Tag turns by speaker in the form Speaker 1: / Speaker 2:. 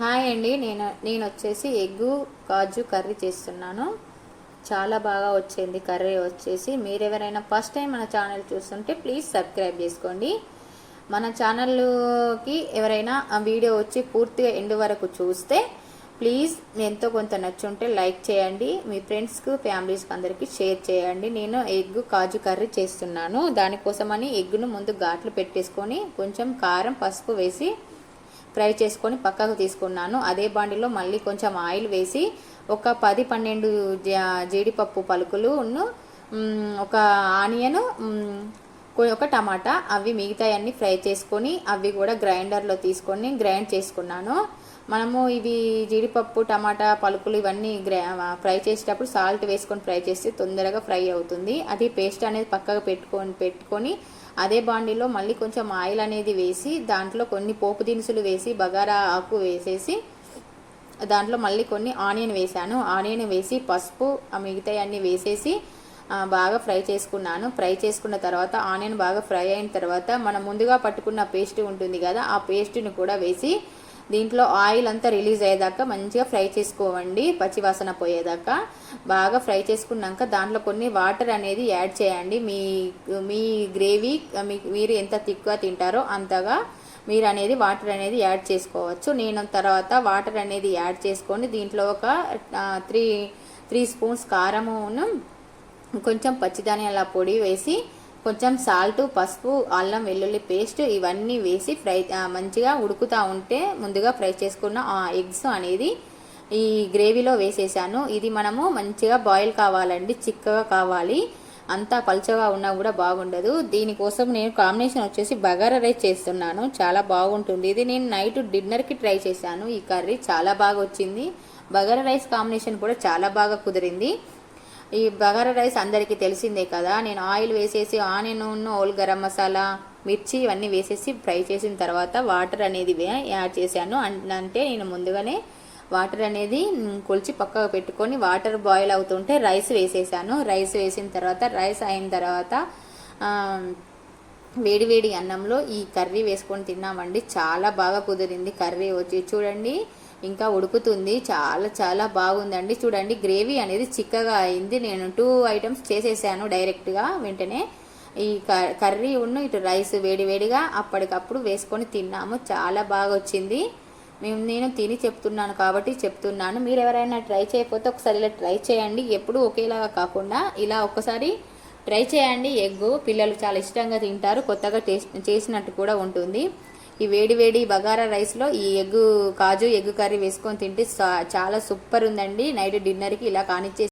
Speaker 1: Hi అండి. నేను వచ్చేసి ఎగ్గు కాజు కర్రీ చేస్తున్నాను. చాలా బాగా వచ్చింది కర్రీ వచ్చేసి. మీరు ఎవరైనా ఫస్ట్ టైం మన ఛానల్ చూస్తుంటే ప్లీజ్ సబ్స్క్రైబ్ చేసుకోండి. మన ఛానల్కి ఎవరైనా ఆ వీడియో వచ్చి పూర్తిగా ఎండ్ వరకు చూస్తే ప్లీజ్ ఎంతో కొంత నచ్చుంటే లైక్ చేయండి. మీ ఫ్రెండ్స్కు ఫ్యామిలీస్కి అందరికీ షేర్ చేయండి. నేను ఎగ్గు కాజు కర్రీ చేస్తున్నాను. దానికోసమని ఎగ్గును ముందు ఘాట్లు పెట్టేసుకొని కొంచెం కారం పసుపు వేసి ఫ్రై చేసుకొని పక్కకు తీసుకున్నాను. అదే బాండిలో మళ్ళీ కొంచెం ఆయిల్ వేసి ఒక 10-12 జీడిపప్పు పలుకులు ఒక ఆనియన్ ఒక టమాటా అవి మిగతాయన్నీ ఫ్రై చేసుకొని అవి కూడా గ్రైండర్లో తీసుకొని గ్రైండ్ చేసుకున్నాను. మనము ఇవి జీడిపప్పు టమాటా పలుకులు ఇవన్నీ ఫ్రై చేసేటప్పుడు సాల్ట్ వేసుకొని ఫ్రై చేస్తే తొందరగా ఫ్రై అవుతుంది. అది పేస్ట్ అనేది పక్కకు పెట్టుకొని అదే బాండిలో మళ్ళీ కొంచెం ఆయిల్ అనేది వేసి దాంట్లో కొన్ని పోపు దినుసులు వేసి బగారా ఆకు వేసేసి దాంట్లో మళ్ళీ కొన్ని ఆనియన్ వేసాను. ఆనియన్ వేసి పసుపు మిగతాయన్నీ వేసేసి బాగా ఫ్రై చేసుకున్నాను. ఫ్రై చేసుకున్న తర్వాత ఆనియన్ బాగా ఫ్రై అయిన తర్వాత మనం ముందుగా పట్టుకున్న పేస్ట్ ఉంటుంది కదా, ఆ పేస్ట్ని కూడా వేసి దీంట్లో ఆయిల్ అంతా రిలీజ్ అయ్యేదాకా మంచిగా ఫ్రై చేసుకోవండి. పచ్చివాసన పోయేదాకా బాగా ఫ్రై చేసుకున్నాక దాంట్లో కొన్ని వాటర్ అనేది యాడ్ చేయండి. మీ గ్రేవీ మీరు ఎంత థిక్గా తింటారో అంతగా మీరు అనేది వాటర్ అనేది యాడ్ చేసుకోవచ్చు. నేను తర్వాత వాటర్ అనేది యాడ్ చేసుకొని దీంట్లో ఒక 3 స్పూన్స్ కారమును కొంచెం పచ్చిధనియాల పొడి వేసి కొంచెం సాల్ట్ పసుపు అల్లం వెల్లుల్లి పేస్ట్ ఇవన్నీ వేసి మంచిగా ఉడుకుతూ ఉంటే ముందుగా ఫ్రై చేసుకున్న ఆ ఎగ్స్ అనేది ఈ గ్రేవీలో వేసేసాను. ఇది మనము మంచిగా బాయిల్ కావాలండి, చిక్కగా కావాలి. అంతా పలుచగా ఉన్నా కూడా బాగుండదు. దీనికోసం నేను కాంబినేషన్ వచ్చేసి బగారా రైస్ చేస్తున్నాను. చాలా బాగుంటుంది. ఇది నేను నైట్ డిన్నర్కి ట్రై చేశాను. ఈ కర్రీ చాలా బాగా వచ్చింది. బగారా రైస్ కాంబినేషన్ కూడా చాలా బాగా కుదిరింది. ఈ బగారా రైస్ అందరికీ తెలిసిందే కదా. నేను ఆయిల్ వేసేసి ఆనియన్ ఓల్ గరం మసాలా మిర్చి ఇవన్నీ వేసేసి ఫ్రై చేసిన తర్వాత వాటర్ అనేది యాడ్ చేశాను. అంటే నేను ముందుగానే వాటర్ అనేది కొలిచి పక్కకు పెట్టుకొని వాటర్ బాయిల్ అవుతుంటే రైస్ వేసేసాను. రైస్ వేసిన తర్వాత రైస్ అయిన తర్వాత వేడివేడి అన్నంలో ఈ కర్రీ వేసుకొని తిన్నామండి. చాలా బాగా కుదిరింది కర్రీ వచ్చి. చూడండి ఇంకా ఉడుకుతుంది. చాలా చాలా బాగుందండి. చూడండి గ్రేవీ అనేది చిక్కగా అయింది. నేను 2 ఐటమ్స్ చేసేసాను డైరెక్ట్గా వెంటనే. ఈ కర్రీ ఇటు రైస్ వేడివేడిగా అప్పటికప్పుడు వేసుకొని తిన్నాము. చాలా బాగా వచ్చింది. నేను తిని చెప్తున్నాను కాబట్టి చెప్తున్నాను. మీరు ఎవరైనా ట్రై చేయకపోతే ఒకసారి ఇలా ట్రై చేయండి. ఎప్పుడు ఒకేలాగా కాకుండా ఇలా ఒక్కసారి ట్రై చేయండి. ఎగ్గు పిల్లలు చాలా ఇష్టంగా తింటారు. కొత్తగా చేసినట్టు కూడా ఉంటుంది. ఈ వేడి బగారా రైస్లో ఈ కాజు ఎగ్ కర్రీ వేసుకొని తింటే చాలా సూపర్ ఉందండి. నైట్ డిన్నర్కి ఇలా కానిచ్చే